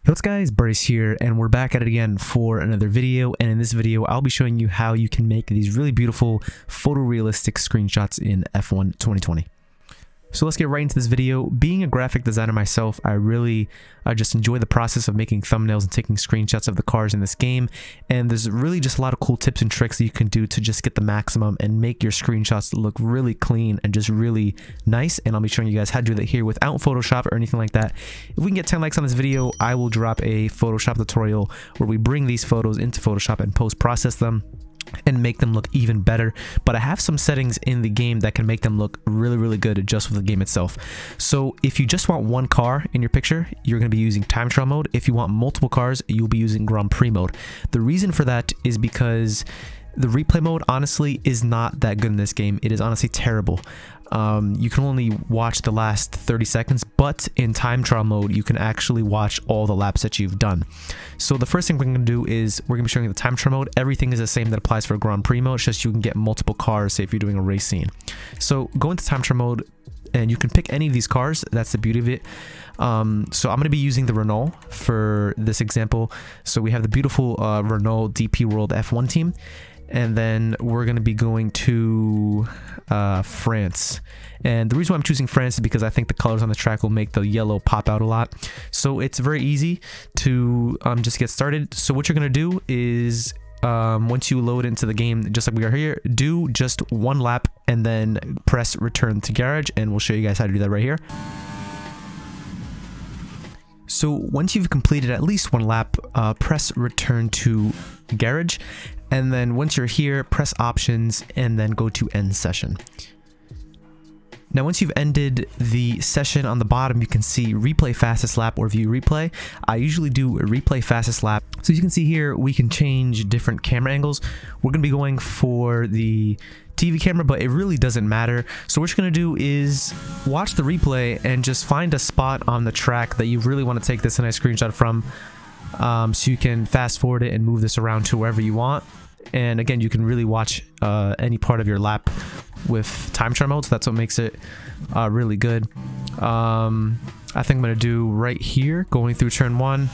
Hey, what's guys, Bryce here, and we're back at it again for another video. And in this video I'll be showing you how you can make these really beautiful photorealistic screenshots in F1 2020. So let's get right into this video. Being a graphic designer myself, I just enjoy the process of making thumbnails and taking screenshots of the cars in this game. And there's really just a lot of cool tips and tricks that you can do to just get the maximum and make your screenshots look really clean and just really nice. And I'll be showing you guys how to do that here without Photoshop or anything like that. If we can get 10 likes on this video, I will drop a Photoshop tutorial where we bring these photos into Photoshop and post-process them and make them look even better. But I have some settings in the game that can make them look really good just with the game itself. So if you just want one car in your picture, you're going to be using time trial mode. If you want multiple cars, you'll be using Grand Prix mode. The reason for that is because the replay mode honestly is not that good in this game. It is honestly terrible. You can only watch the last 30 seconds, but in time trial mode you can actually watch all the laps that you've done. So the first thing we're going to do is we're going to be showing you the time trial mode. Everything is the same that applies for Grand Prix mode. It's just you can get multiple cars, say if you're doing a race scene. So go into time trial mode and you can pick any of these cars. That's the beauty of it. So I'm going to be using the Renault for this example. So we have the beautiful Renault DP World F1 team. And then we're going to be going to France. And the reason why I'm choosing France is because I think the colors on the track will make the yellow pop out a lot. So it's very easy to just get started. So what you're going to do is once you load into the game, just like we are here, do just one lap and then press return to garage, and we'll show you guys how to do that right here. So once you've completed at least one lap, press return to garage, and then once you're here, press options and then go to end session. Now once you've ended the session, on the bottom you can see replay fastest lap or view replay. I usually do a replay fastest lap. So as you can see here, we can change different camera angles. We're going to be going for the TV camera, but it really doesn't matter. So what you're going to do is watch the replay and just find a spot on the track that you really want to take this nice screenshot from. So you can fast forward it and move this around to wherever you want. And again, you can really watch any part of your lap with time trial mode, so that's what makes it really good. I think I'm going to do right here, going through turn 1,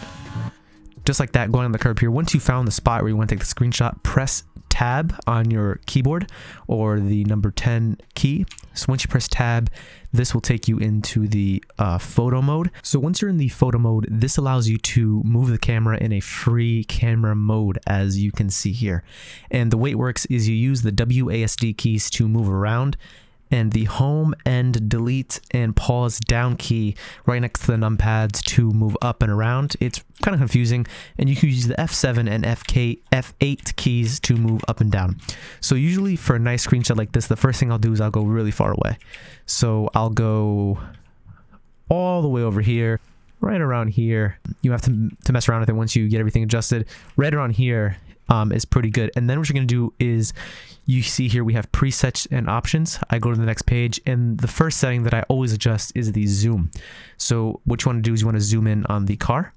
just like that, going on the curb here. Once you found the spot where you want to take the screenshot, press tab on your keyboard or the number 10 key. So once you press tab, this will take you into the photo mode. So once you're in the photo mode, this allows you to move the camera in a free camera mode, as you can see here. And the way it works is you use the WASD keys to move around, and the home and delete and pause down key right next to the numpads to move up and around. It's kind of confusing, and you can use the F7 and F8 keys to move up and down. So usually for a nice screenshot like this, the first thing I'll do is I'll go really far away. So I'll go all the way over here, right around here. You have to mess around with it once you get everything adjusted. Right around here is pretty good. And then what you're going to do is, you see here we have presets and options. I go to the next page, and the first setting that I always adjust is the zoom. So what you want to do is you want to zoom in on the car,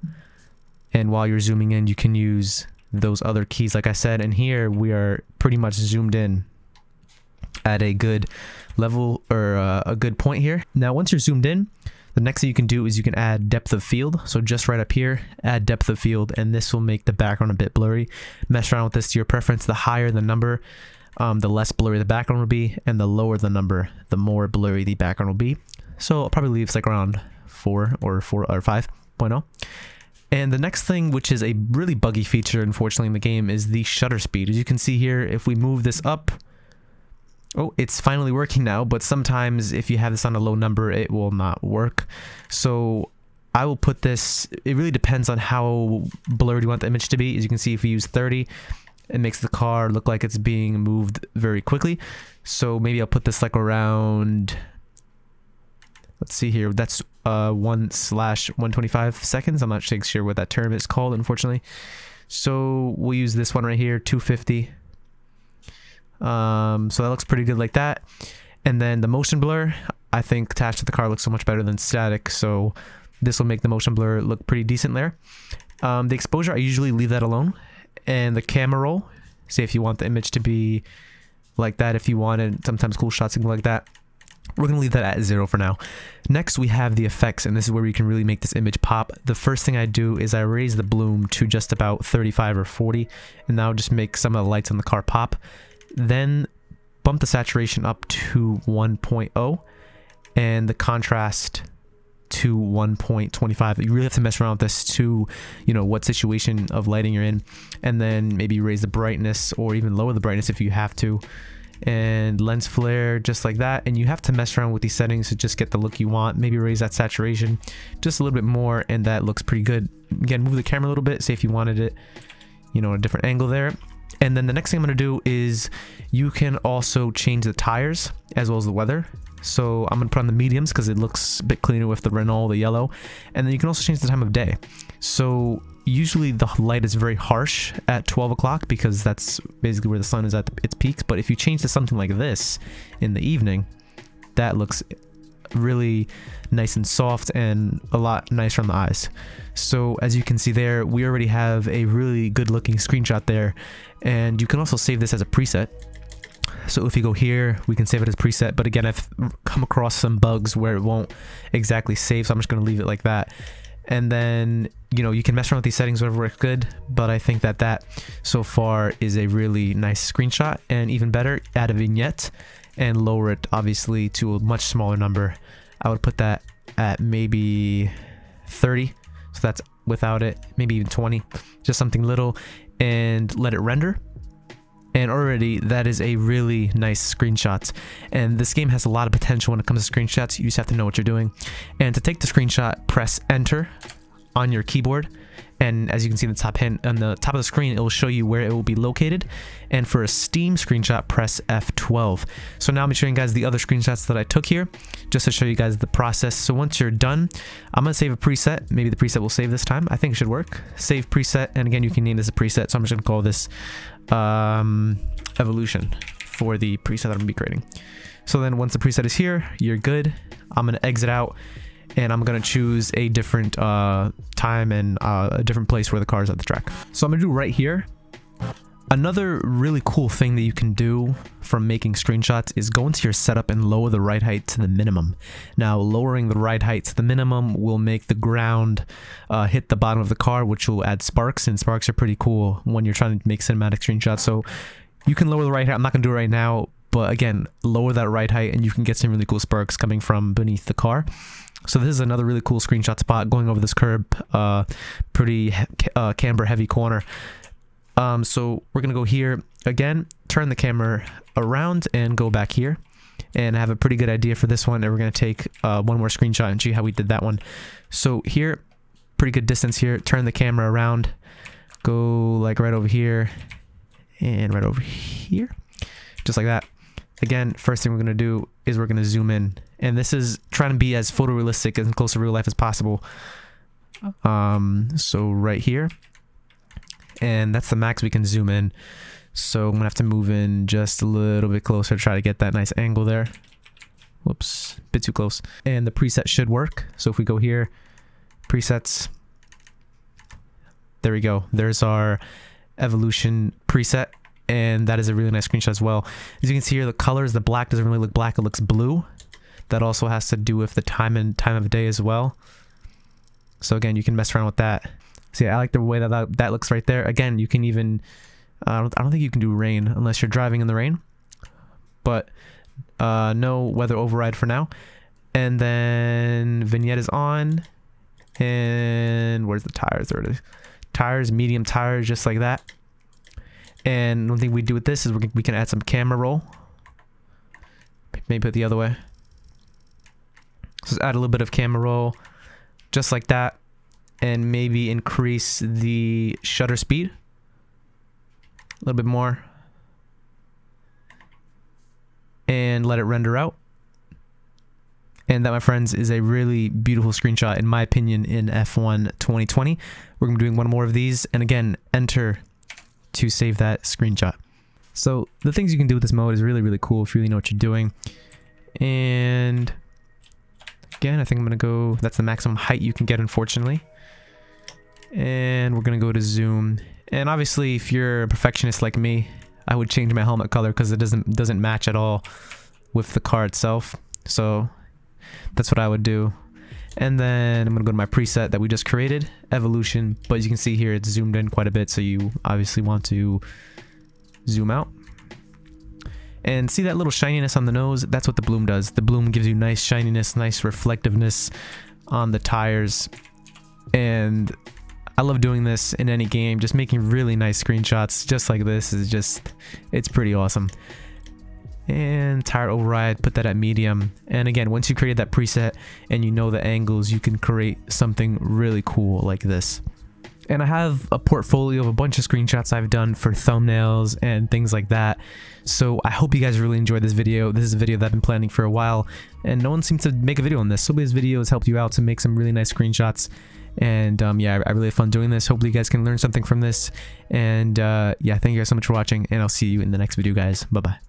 and while you're zooming in you can use those other keys like I said, and here we are pretty much zoomed in at a good level, or a good point here. Now once you're zoomed in, the next thing you can do is you can add depth of field. So just right up here, add depth of field, and this will make the background a bit blurry. Mess around with this to your preference. The higher the number, the less blurry the background will be, and the lower the number, the more blurry the background will be. So I'll probably leave like around 4 or 5.0. And the next thing, which is a really buggy feature unfortunately in the game, is the shutter speed. As you can see here, if we move this up, oh, it's finally working now, but sometimes if you have this on a low number, it will not work. So I will put this, it really depends on how blurred you want the image to be. As you can see, if we use 30, it makes the car look like it's being moved very quickly. So maybe I'll put this like around, let's see here, that's 1/125 seconds. I'm not sure what that term is called, unfortunately. So we'll use this one right here, 250. So that looks pretty good like that. And then the motion blur, I think attached to the car looks so much better than static, so this will make the motion blur look pretty decent there. The exposure, I usually leave that alone. And the camera roll, say if you want the image to be like that, if you wanted sometimes cool shots and like that, We're going to leave that at 0 for now. Next, we have the effects, and this is where we can really make this image pop. The first thing I do is I raise the bloom to just about 35 or 40, and that'll just make some of the lights on the car pop. Then bump the saturation up to 1.0 and the contrast to 1.25. You really have to mess around with this to, you know, what situation of lighting you're in, and then maybe raise the brightness or even lower the brightness if you have to. And lens flare just like that, and you have to mess around with these settings to just get the look you want. Maybe raise that saturation just a little bit more, and that looks pretty good. Again, move the camera a little bit, say if you wanted it, you know, a different angle there. And then the next thing I'm going to do is you can also change the tires as well as the weather. So I'm going to put on the mediums because it looks a bit cleaner with the Renault, the yellow. And then you can also change the time of day. So usually the light is very harsh at 12 o'clock because that's basically where the sun is at its peaks. But if you change to something like this in the evening, that looks really nice and soft and a lot nicer on the eyes. So as you can see there, we already have a really good looking screenshot there, and you can also save this as a preset. So if you go here, we can save it as preset, but again, I've come across some bugs where it won't exactly save, so I'm just going to leave it like that. And then, you know, you can mess around with these settings whatever works good, but I think that that so far is a really nice screenshot. And even better, add a vignette and lower it obviously to a much smaller number. I would put that at maybe 30, so that's without it, maybe even 20, just something little, and let it render. And already that is a really nice screenshot. And this game has a lot of potential when it comes to screenshots. You just have to know what you're doing. And to take the screenshot, press enter on your keyboard. And as you can see in the top hand, on the top of the screen, it will show you where it will be located. And for a Steam screenshot, press F12. So now I'm showing you guys the other screenshots that I took here, just to show you guys the process. So once you're done, I'm going to save a preset. Maybe the preset will save this time. I think it should work. Save preset. And again, you can name this a preset. So I'm just going to call this evolution for the preset that I'm going to be creating. So then once the preset is here, you're good. I'm going to exit out. And I'm going to choose a different time and a different place where the car is at the track. So I'm going to do right here. Another really cool thing that you can do from making screenshots is go into your setup and lower the ride height to the minimum. Now, lowering the ride height to the minimum will make the ground hit the bottom of the car, which will add sparks, and sparks are pretty cool when you're trying to make cinematic screenshots. So you can lower the ride height. I'm not going to do it right now, but again, lower that ride height and you can get some really cool sparks coming from beneath the car. So this is another really cool screenshot spot going over this curb, pretty camber heavy corner. So we're going to go here again, turn the camera around and go back here, and I have a pretty good idea for this one. And we're going to take one more screenshot and see how we did that one. So here, pretty good distance here, turn the camera around, go like right over here and right over here, just like that. Again, first thing we're going to do is we're going to zoom in. And this is trying to be as photorealistic and close to real life as possible. So right here. And that's the max we can zoom in. So I'm going to have to move in just a little bit closer to try to get that nice angle there. Whoops, a bit too close. And the preset should work. So if we go here, presets. There we go. There's our evolution preset. And that is a really nice screenshot as well. As you can see here, the colors, the black doesn't really look black, it looks blue. That also has to do with the time of day as well. So again, you can mess around with that. So yeah, I like the way that looks right there. Again, you can even, I don't think you can do rain unless you're driving in the rain. But no weather override for now. And then vignette is on. And where's the tires? There it is. Tires, medium tires, just like that. And one thing we do with this is we can add some camera roll. Maybe put it the other way. So add a little bit of camera roll, just like that. And maybe increase the shutter speed a little bit more. And let it render out. And that, my friends, is a really beautiful screenshot, in my opinion, in F1 2020. We're going to be doing one more of these. And again, enter to save that screenshot. So the things you can do with this mode is really, really cool if you really know what you're doing. And again, I think I'm going to go, that's the maximum height you can get, unfortunately. And we're going to go to zoom. And obviously, if you're a perfectionist like me, I would change my helmet color because it doesn't match at all with the car itself. So that's what I would do. And then I'm gonna go to my preset that we just created, evolution, but as you can see here, it's zoomed in quite a bit, so you obviously want to zoom out. And see that little shininess on the nose? That's what the bloom does. The bloom gives you nice shininess, nice reflectiveness on the tires. And I love doing this in any game, just making really nice screenshots just like this is just, it's pretty awesome. And tire override, put that at medium. And again, once you created that preset and you know the angles, you can create something really cool like this. And I have a portfolio of a bunch of screenshots I've done for thumbnails and things like that. So I hope you guys really enjoyed this video. This is a video that I've been planning for a while, and no one seemed to make a video on this. So this video has helped you out to make some really nice screenshots. And yeah, I really had fun doing this. Hopefully you guys can learn something from this. And yeah, thank you guys so much for watching, and I'll see you in the next video, guys. Bye-bye.